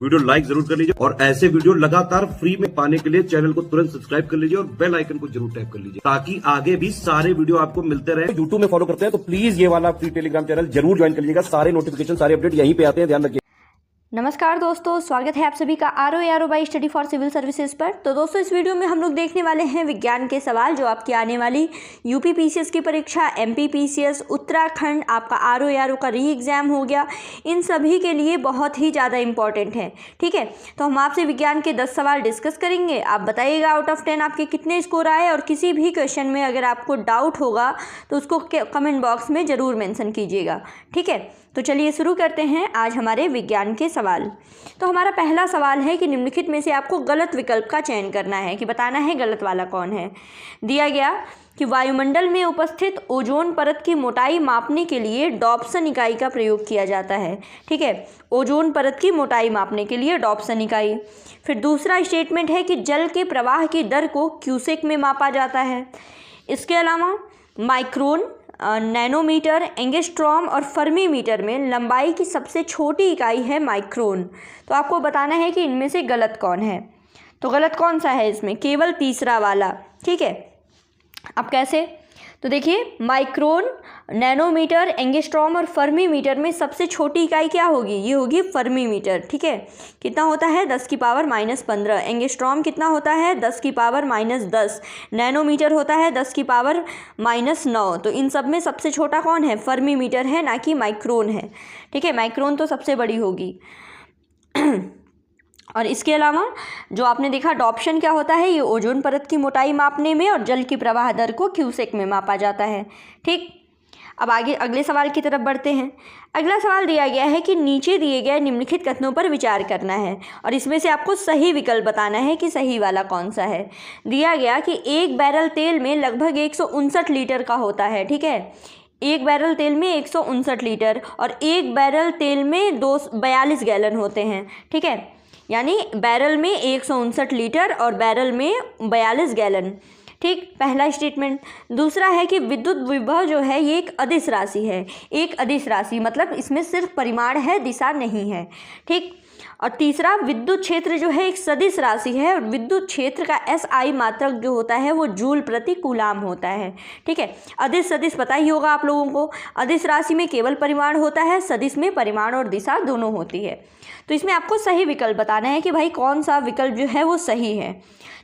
Video like जरूर कर लीजिए और ऐसे वीडियो लगातार फ्री में पाने के लिए चैनल को तुरंत सब्सक्राइब कर लीजिए और बेल आइकन को जरूर टैप कर लीजिए ताकि आगे भी सारे वीडियो आपको मिलते रहे। यूट्यूब में फॉलो करते हैं तो प्लीज ये वाला फ्री टेलीग्राम चैनल जरूर ज्वाइन कर लीजिएगा। सारे नोटिफिकेशन सारे अपडेट यहीं पे आते हैं, ध्यान रखिए। नमस्कार दोस्तों, स्वागत है आप सभी का आर बाई स्टडी फॉर सिविल सर्विसेज पर। तो दोस्तों इस वीडियो में हम लोग देखने वाले हैं विज्ञान के सवाल जो आपकी आने वाली यूपी पीसीएस की परीक्षा, एमपी पीसीएस, उत्तराखंड आपका आर का री एग्ज़ाम हो गया, इन सभी के लिए बहुत ही ज़्यादा इंपॉर्टेंट है। ठीक है, तो हम आपसे विज्ञान के 10 सवाल डिस्कस करेंगे। आप बताइएगा आउट ऑफ 10 आपके कितने स्कोर आए, और किसी भी क्वेश्चन में अगर आपको डाउट होगा तो उसको कमेंट बॉक्स में ज़रूर मेंशन कीजिएगा। ठीक है, तो चलिए शुरू करते हैं आज हमारे विज्ञान के सवाल। तो हमारा पहला सवाल है कि निम्नलिखित में से आपको गलत विकल्प का चयन करना है, कि बताना है गलत वाला कौन है। दिया गया कि वायुमंडल में उपस्थित ओजोन परत की मोटाई मापने के लिए डॉप्सन इकाई का प्रयोग किया जाता है। ठीक है, ओजोन परत की मोटाई मापने के लिए डॉप्सन इकाई। फिर दूसरा स्टेटमेंट है कि जल के प्रवाह की दर को क्यूसेक में मापा जाता है। इसके अलावा माइक्रोन, नैनोमीटर, एंगस्ट्रॉम और फर्मी मीटर में लंबाई की सबसे छोटी इकाई है माइक्रोन। तो आपको बताना है कि इनमें से गलत कौन है। तो गलत कौन सा है इसमें? केवल तीसरा वाला। ठीक है, अब कैसे? तो देखिए, माइक्रोन, नैनोमीटर, एंगस्ट्रॉम और फर्मी मीटर में सबसे छोटी इकाई क्या होगी? ये होगी फर्मी मीटर। ठीक है, कितना होता है? 10 की पावर -15। एंगस्ट्रॉम कितना होता है? 10 की पावर -10। नैनोमीटर होता है 10 की पावर -9। तो इन सब में सबसे छोटा कौन है? फर्मी मीटर है, ना कि माइक्रोन है। ठीक है, माइक्रोन तो सबसे बड़ी होगी। और इसके अलावा जो आपने देखा डॉप्शन क्या होता है? ये ओजोन परत की मोटाई मापने में और जल की प्रवाह दर को क्यूसेक में मापा जाता है। ठीक, अब आगे अगले सवाल की तरफ बढ़ते हैं। अगला सवाल दिया गया है कि नीचे दिए गए निम्नलिखित कथनों पर विचार करना है और इसमें से आपको सही विकल्प बताना है कि सही वाला कौन सा है। दिया गया कि एक बैरल तेल में लगभग 159 लीटर का होता है। ठीक है, एक बैरल तेल में 159 लीटर और एक बैरल तेल में 42 गैलन होते हैं। ठीक है, यानी बैरल में 159 लीटर और बैरल में 42 गैलन। ठीक, पहला स्टेटमेंट। दूसरा है कि विद्युत विभव जो है ये एक अदिश राशि है। एक अदिश राशि मतलब इसमें सिर्फ परिमाण है, दिशा नहीं है। ठीक, और तीसरा विद्युत क्षेत्र जो है एक सदिश राशि है और विद्युत क्षेत्र का SI मात्रक जो होता है वो जूल प्रति कूलाम होता है। ठीक है, अदिश सदिश पता ही होगा आप लोगों को। अदिश राशि में केवल परिमाण होता है, सदिश में परिमाण और दिशा दोनों होती है। तो इसमें आपको सही विकल्प बताना है कि भाई कौन सा विकल्प जो है वो सही है।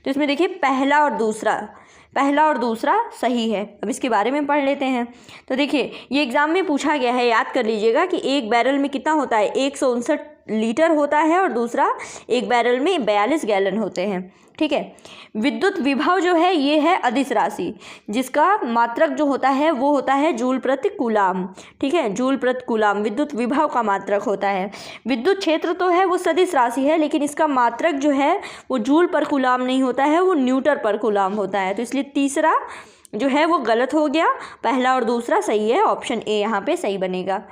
तो इसमें देखिए पहला और दूसरा सही है। अब इसके बारे में पढ़ लेते हैं। तो देखिए ये एग्ज़ाम में पूछा गया है, याद कर लीजिएगा कि एक बैरल में कितना होता है? 159 लीटर होता है और दूसरा एक बैरल में 42 गैलन होते हैं। ठीक है, विद्युत विभव जो है ये है अदिश राशि जिसका मात्रक जो होता है वो होता है जूल प्रति कूलाम। ठीक है, जूल प्रति कूलाम विद्युत विभव का मात्रक होता है। विद्युत क्षेत्र तो है वो सदिश राशि है, लेकिन इसका मात्रक जो है वो जूल पर कूलाम नहीं होता है, वो न्यूटन पर कूलाम होता है। तो इसलिए तीसरा जो है वो गलत हो गया, पहला और दूसरा सही है। ऑप्शन ए यहाँ पे सही बनेगा।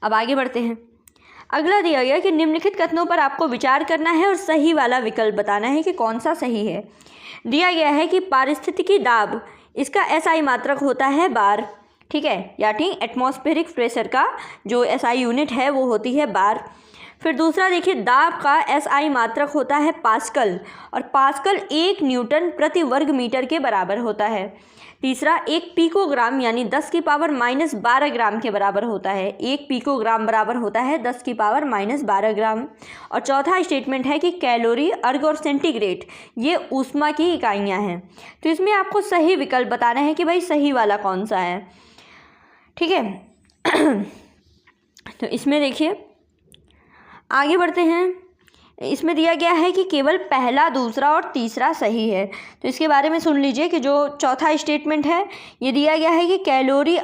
अब आगे बढ़ते हैं। अगला दिया गया कि निम्नलिखित कथनों पर आपको विचार करना है और सही वाला विकल्प बताना है कि कौन सा सही है। दिया गया है कि पारिस्थितिकी दाब इसका SI मात्रक होता है बार। ठीक है, यानी एटमॉस्फेरिक प्रेशर का जो SI यूनिट है वो होती है बार। फिर दूसरा देखिए दाब का SI मात्रक होता है पास्कल और पास्कल 1 न्यूटन प्रति वर्ग मीटर के बराबर होता है। तीसरा एक पिकोग्राम यानी 10 की पावर -12 ग्राम के बराबर होता है। एक पिकोग्राम बराबर होता है 10 की पावर -12 ग्राम। और चौथा स्टेटमेंट है कि कैलोरी, अर्ग और सेंटीग्रेड ये ऊष्मा की इकाइयाँ हैं। तो इसमें आपको सही विकल्प बताना है कि भाई सही वाला कौन सा है। ठीक है, तो इसमें देखिए आगे बढ़ते हैं। इसमें दिया गया है कि केवल पहला, दूसरा और तीसरा सही है। तो इसके बारे में सुन लीजिए कि जो चौथा स्टेटमेंट है ये दिया गया है कि कैलोरी,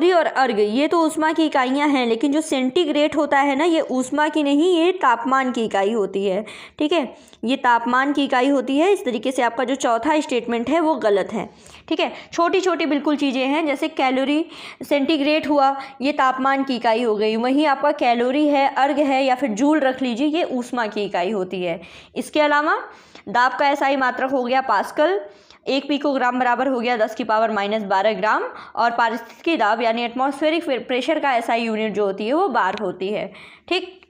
और अर्ग ये तो ऊष्मा की इकाइयाँ हैं, लेकिन जो सेंटीग्रेड होता है ना ये ऊष्मा की नहीं, ये तापमान की इकाई होती है। ठीक है, ये तापमान की इकाई होती है। इस तरीके से आपका जो चौथा स्टेटमेंट है वो गलत है। ठीक है, छोटी छोटी बिल्कुल चीज़ें हैं, जैसे कैलोरी, सेंटीग्रेड हुआ ये तापमान की इकाई हो गई, वहीं आपका कैलोरी है, अर्ग है या फिर जूल रख लीजिए, ये ऊष्मा की इकाई होती है। इसके अलावा दाब का SI मात्रक हो गया पास्कल, 1 पिकोग्राम बराबर हो गया 10⁻⁻12 ग्राम, और पारिस्थितिकी दाब यानी एटमॉस्फेरिक प्रेशर का एसआई यूनिट जो होती है वो बार होती है। ठीक,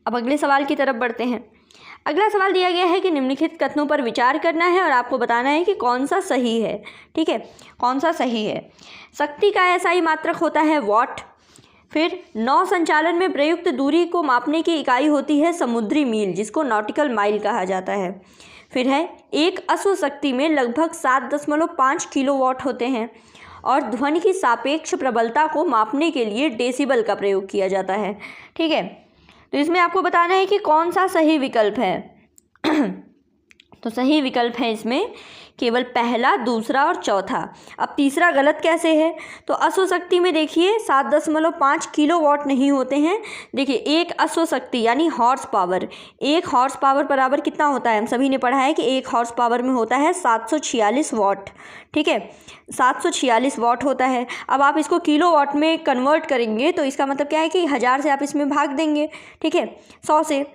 अब अगले सवाल की तरफ बढ़ते हैं। अगला सवाल दिया गया है कि निम्नलिखित कथनों पर विचार करना है और आपको बताना है कि कौन सा सही है। ठीक है, कौन सा सही है। शक्ति का एसआई मात्रक होता है वॉट। फिर नौ संचालन में प्रयुक्त दूरी को मापने की इकाई होती है समुद्री मील, जिसको नॉटिकल माइल कहा जाता है। फिर है एक अश्व शक्ति में लगभग 7.5 किलोवाट होते हैं, और ध्वनि की सापेक्ष प्रबलता को मापने के लिए डेसिबल का प्रयोग किया जाता है। ठीक है, तो इसमें आपको बताना है कि कौन सा सही विकल्प है। तो सही विकल्प है इसमें केवल पहला, दूसरा और चौथा। अब तीसरा गलत कैसे है? तो अश्व शक्ति में देखिए 7.5 किलोवाट नहीं होते हैं। देखिए एक अश्व शक्ति यानी हॉर्स पावर, एक हॉर्स पावर बराबर कितना होता है? हम सभी ने पढ़ा है कि एक हॉर्स पावर में होता है 746 वाट। ठीक है, 746 वाट होता है। अब आप इसको किलोवाट में कन्वर्ट करेंगे तो इसका मतलब क्या है कि 1000 से आप इसमें भाग देंगे। ठीक है, 100 से,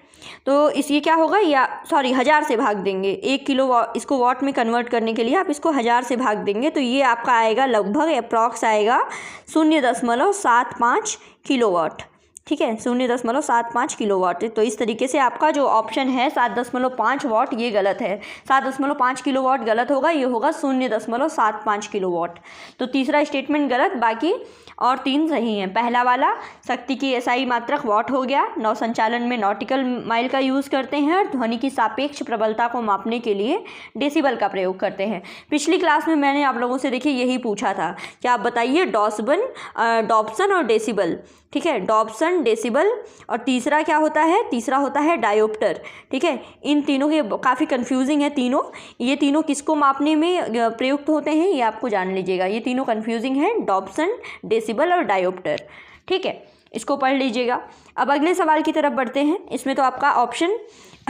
तो ये क्या होगा, या सॉरी 1000 से भाग देंगे। 1 किलो इसको वाट में कन्वर्ट करने के लिए आप इसको 1000 से भाग देंगे, तो ये आपका आएगा लगभग अप्रॉक्स आएगा 0.75 किलोवाट। ठीक है, 0.75 किलोवाट। तो इस तरीके से आपका जो ऑप्शन है 7.5 वाट ये गलत है। 7.5 किलोवाट गलत होगा, ये होगा 0.75 किलोवाट। तो तीसरा स्टेटमेंट गलत, बाकी और 3 सही हैं। पहला वाला शक्ति की एसआई मात्रक वाट हो गया, नौ संचालन में नॉटिकल माइल का यूज़ करते हैं, और ध्वनि की सापेक्ष प्रबलता को मापने के लिए डेसिबल का प्रयोग करते हैं। पिछली क्लास में मैंने आप लोगों से देखिए यही पूछा था कि आप बताइए डॉप्सन और डेसिबल। ठीक है, डॉप्सन, डेसिबल, और तीसरा क्या होता है? तीसरा होता है डायोप्टर। ठीक है, इन तीनों के काफ़ी कंफ्यूजिंग है तीनों। ये तीनों किसको मापने में प्रयुक्त होते हैं ये आपको जान लीजिएगा। ये तीनों कंफ्यूजिंग है, डॉप्सन, डेसिबल और डायोप्टर। ठीक है, इसको पढ़ लीजिएगा। अब अगले सवाल की तरफ बढ़ते हैं। इसमें तो आपका ऑप्शन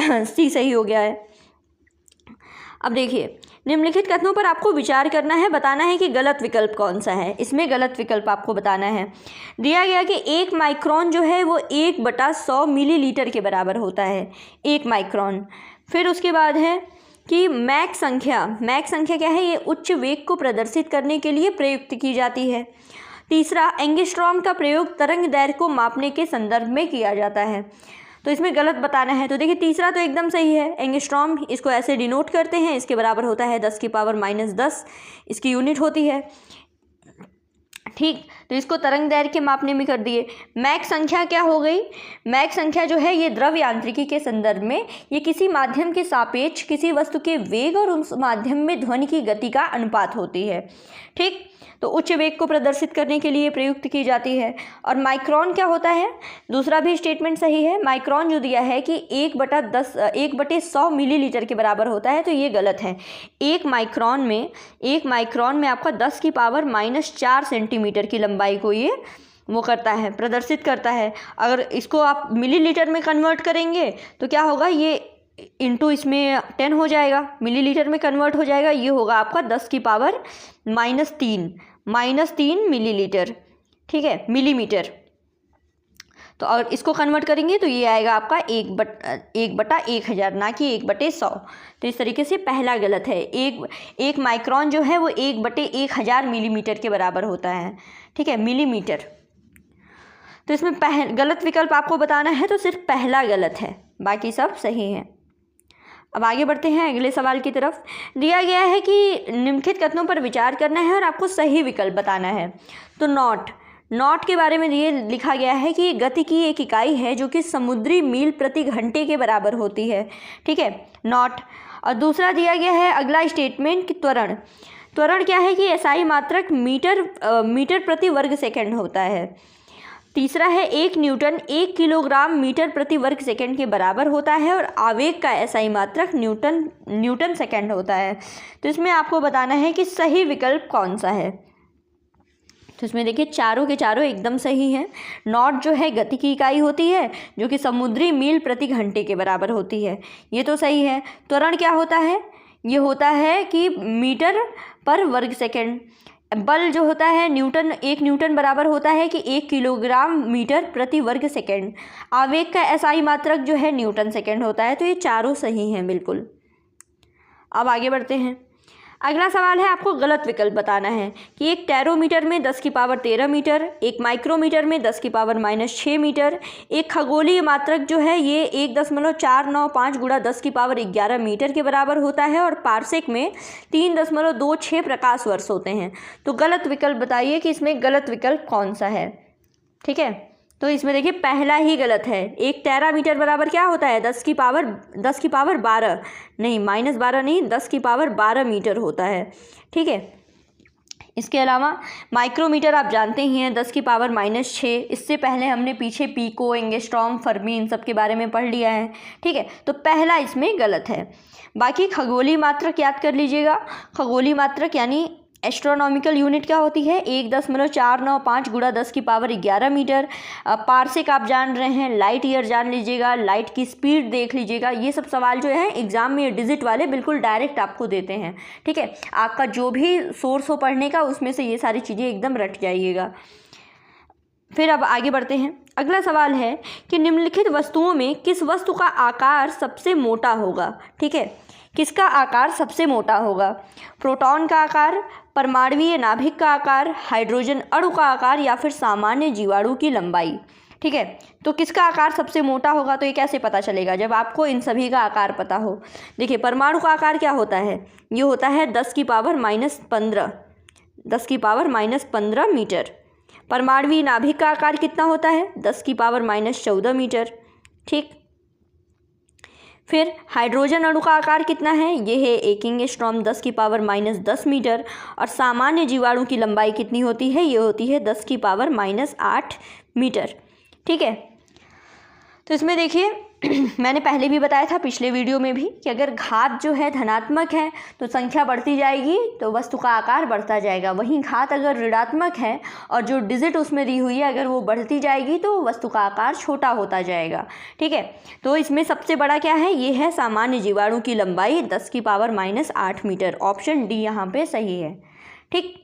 सी सही हो गया है। अब देखिए, निम्नलिखित कथनों पर आपको विचार करना है, बताना है कि गलत विकल्प कौन सा है। इसमें गलत विकल्प आपको बताना है। दिया गया कि 1 माइक्रोन जो है वो 1/100 मिलीलीटर के बराबर होता है, 1 माइक्रोन। फिर उसके बाद है कि मैक संख्या क्या है? ये उच्च वेग को प्रदर्शित करने के लिए प्रयुक्त की जाती है। तीसरा, एंगस्ट्रॉम का प्रयोग तरंग दैर्घ्य को मापने के संदर्भ में किया जाता है। तो इसमें गलत बताना है। तो देखिए तीसरा तो एकदम सही है, एंगस्ट्रॉम इसको ऐसे डिनोट करते हैं, इसके बराबर होता है 10⁻⁻10 इसकी यूनिट होती है। ठीक, तो इसको तरंग दैर्घ्य के मापने में कर दिए। मैक संख्या क्या हो गई? मैक संख्या जो है ये द्रव यांत्रिकी के संदर्भ में ये किसी माध्यम के सापेक्ष किसी वस्तु के वेग और उस माध्यम में ध्वनि की गति का अनुपात होती है। ठीक, तो उच्च वेग को प्रदर्शित करने के लिए प्रयुक्त की जाती है। और माइक्रोन क्या होता है? दूसरा भी स्टेटमेंट सही है। माइक्रोन जो दिया है कि 1/100 मिलीलीटर के बराबर होता है, तो ये गलत है। 1 माइक्रोन में आपका 10⁻⁻4 सेंटीमीटर की लंबाई को ये वो करता है, प्रदर्शित करता है। अगर इसको आप मिलीलीटर में कन्वर्ट करेंगे तो क्या होगा, ये इंटू इसमें 10 हो जाएगा, मिलीलीटर में कन्वर्ट हो जाएगा। ये होगा आपका 10⁻³ मिलीलीटर। ठीक है, मिलीमीटर। तो और इसको कन्वर्ट करेंगे तो ये आएगा आपका 1/1000, ना कि 1/100। तो इस तरीके से पहला गलत है। एक माइक्रोन जो है वो 1/1000 मिलीमीटर के बराबर होता है। ठीक है, मिलीमीटर। तो इसमें गलत विकल्प आपको बताना है, तो सिर्फ पहला गलत है, बाकी सब सही है। अब आगे बढ़ते हैं अगले सवाल की तरफ। दिया गया है कि निम्नलिखित कथनों पर विचार करना है और आपको सही विकल्प बताना है। तो नॉट के बारे में ये लिखा गया है कि गति की एक इकाई है जो कि समुद्री मील प्रति घंटे के बराबर होती है। ठीक है, नॉट। और दूसरा दिया गया है अगला स्टेटमेंट कि त्वरण क्या है कि एसआई मात्रक मीटर प्रति वर्ग सेकंड होता है। तीसरा है 1 न्यूटन 1 किलोग्राम मीटर प्रति वर्ग सेकंड के बराबर होता है, और आवेग का एसआई मात्रक न्यूटन सेकंड होता है। तो इसमें आपको बताना है कि सही विकल्प कौन सा है। तो इसमें देखिए चारों के चारों एकदम सही हैं। नॉट जो है गति की इकाई होती है जो कि समुद्री मील प्रति घंटे के बराबर होती है, ये तो सही है। त्वरण क्या होता है? ये होता है कि मीटर पर वर्ग सेकंड। बल जो होता है 1 न्यूटन बराबर होता है कि 1 किलोग्राम मीटर प्रति वर्ग सेकंड। आवेग का एसआई मात्रक जो है न्यूटन सेकंड होता है। तो ये चारों सही हैं बिल्कुल। अब आगे बढ़ते हैं। अगला सवाल है, आपको गलत विकल्प बताना है कि एक टेरोमीटर में 10 की पावर 13 मीटर, एक माइक्रोमीटर में 10 की पावर -6 मीटर, एक खगोलीय मात्रक जो है ये 1.495 गुणा 10 की पावर 11 मीटर के बराबर होता है और पारसेक में 3.26 प्रकाश वर्ष होते हैं। तो गलत विकल्प बताइए कि इसमें गलत विकल्प कौन सा है। ठीक है, तो इसमें देखिए पहला ही गलत है। एक टेरामीटर बराबर क्या होता है? 10 की पावर 12 नहीं, -12 नहीं, 10 की पावर 12 मीटर होता है। ठीक है, इसके अलावा माइक्रोमीटर आप जानते ही हैं 10 की पावर -6। इससे पहले हमने पीछे पीको, एंगस्ट्रॉम, फर्मी इन सब के बारे में पढ़ लिया है। ठीक है, तो पहला इसमें गलत है। बाकी खगोलीय मात्रक याद कर लीजिएगा। खगोलीय मात्रक यानी एस्ट्रोनॉमिकल यूनिट क्या होती है? 1.495 गुणा 10 की पावर 11 मीटर। पारसेक आप जान रहे हैं, लाइट ईयर जान लीजिएगा, लाइट की स्पीड देख लीजिएगा। ये सब सवाल जो है एग्जाम में डिजिट वाले बिल्कुल डायरेक्ट आपको देते हैं। ठीक है, आपका जो भी सोर्स हो पढ़ने का उसमें से ये सारी चीज़ें एकदम रट जाइएगा। फिर अब आगे बढ़ते हैं। अगला सवाल है कि निम्नलिखित वस्तुओं में किस वस्तु का आकार सबसे मोटा होगा? ठीक है, किसका आकार सबसे मोटा होगा? प्रोटॉन का आकार, परमाणुवीय नाभिक का आकार, हाइड्रोजन अणु का आकार या फिर सामान्य जीवाणु की लंबाई। ठीक है, तो किसका आकार सबसे मोटा होगा? तो ये कैसे पता चलेगा? जब आपको इन सभी का आकार पता हो। देखिए, परमाणु का आकार क्या होता है? ये होता है 10 की पावर -15, 10 की पावर -15 मीटर। परमाणुवीय नाभिक का आकार कितना होता है? 10 की पावर -14 मीटर। ठीक, फिर हाइड्रोजन अणु का आकार कितना है? ये है 1 एंगस्ट्रॉम, 10 की पावर -10 मीटर। और सामान्य जीवाणु की लंबाई कितनी होती है? ये होती है 10 की पावर -8 मीटर। ठीक है, तो इसमें देखिए मैंने पहले भी बताया था पिछले वीडियो में भी कि अगर घात जो है धनात्मक है तो संख्या बढ़ती जाएगी तो वस्तु का आकार बढ़ता जाएगा। वहीं घात अगर ऋणात्मक है और जो डिजिट उसमें दी हुई है अगर वो बढ़ती जाएगी तो वस्तु का आकार छोटा होता जाएगा। ठीक है, तो इसमें सबसे बड़ा क्या है? ये है सामान्य जीवाणु की लंबाई 10 की पावर -8 मीटर। ऑप्शन डी यहाँ पे सही है। ठीक,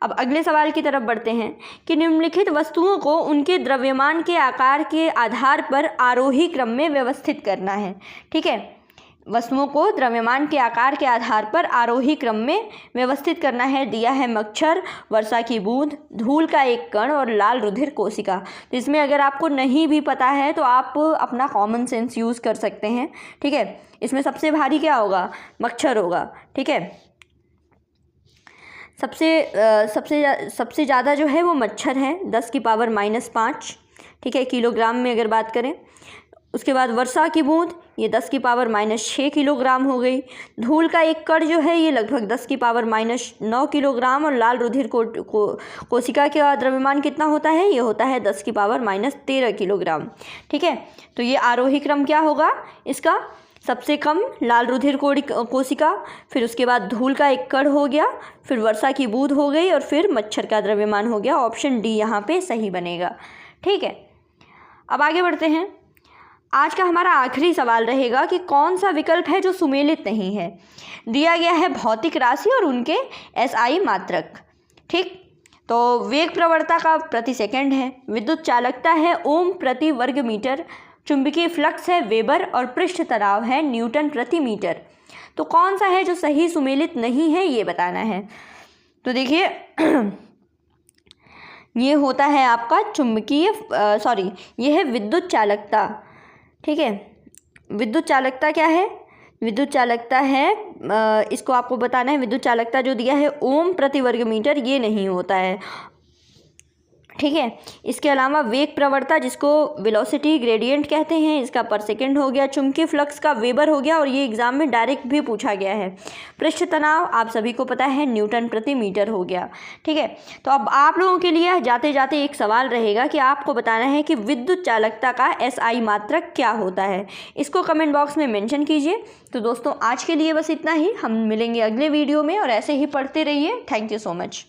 अब अगले सवाल की तरफ बढ़ते हैं कि निम्नलिखित वस्तुओं को उनके द्रव्यमान के आकार के आधार पर आरोही क्रम में व्यवस्थित करना है। ठीक है, वस्तुओं को द्रव्यमान के आकार के आधार पर आरोही क्रम में व्यवस्थित करना है। दिया है मच्छर, वर्षा की बूंद, धूल का एक कण और लाल रुधिर कोशिका। तो इसमें अगर आपको नहीं भी पता है तो आप अपना कॉमन सेंस यूज़ कर सकते हैं। ठीक है, इसमें सबसे भारी क्या होगा? मच्छर होगा। ठीक है, सबसे ज़्यादा जो है वो मच्छर है, 10 की पावर -5। ठीक है, किलोग्राम में अगर बात करें। उसके बाद वर्षा की बूंद, ये 10 की पावर -6 किलोग्राम हो गई। धूल का एक कण जो है ये लगभग 10 की पावर -9 किलोग्राम। और लाल रुधिर कोशिका का द्रव्यमान कितना होता है? ये होता है 10 की पावर -13 किलोग्राम। ठीक है, तो ये आरोही क्रम क्या होगा इसका? सबसे कम लाल रुधिर कोशिका, फिर उसके बाद धूल का एक कण हो गया, फिर वर्षा की बूंद हो गई और फिर मच्छर का द्रव्यमान हो गया। ऑप्शन डी यहाँ पे सही बनेगा। ठीक है, अब आगे बढ़ते हैं। आज का हमारा आखिरी सवाल रहेगा कि कौन सा विकल्प है जो सुमेलित नहीं है। दिया गया है भौतिक राशि और उनके एसआई मात्रक। ठीक, तो वेग प्रवणता का प्रति सेकंड है, विद्युत चालकता है ओम प्रति वर्ग मीटर, चुंबकीय फ्लक्स है वेबर और पृष्ठ तनाव है न्यूटन प्रति मीटर। तो कौन सा है जो सही सुमेलित नहीं है ये बताना है। तो देखिए ये होता है आपका ये है विद्युत चालकता। ठीक है, विद्युत चालकता क्या है? विद्युत चालकता है, इसको आपको बताना है। विद्युत चालकता जो दिया है ओम प्रति वर्ग मीटर, ये नहीं होता है। ठीक है, इसके अलावा वेग प्रवणता जिसको वेलोसिटी ग्रेडियंट कहते हैं, इसका पर सेकंड हो गया। चुंबकीय फ्लक्स का वेबर हो गया और ये एग्जाम में डायरेक्ट भी पूछा गया है। पृष्ठ तनाव आप सभी को पता है न्यूटन प्रति मीटर हो गया। ठीक है, तो अब आप लोगों के लिए जाते जाते एक सवाल रहेगा कि आपको बताना है कि विद्युत चालकता का एसआई मात्रक क्या होता है। इसको कमेंट बॉक्स में मेंशन कीजिए। तो दोस्तों आज के लिए बस इतना ही। हम मिलेंगे अगले वीडियो में और ऐसे ही पढ़ते रहिए। Thank you so much.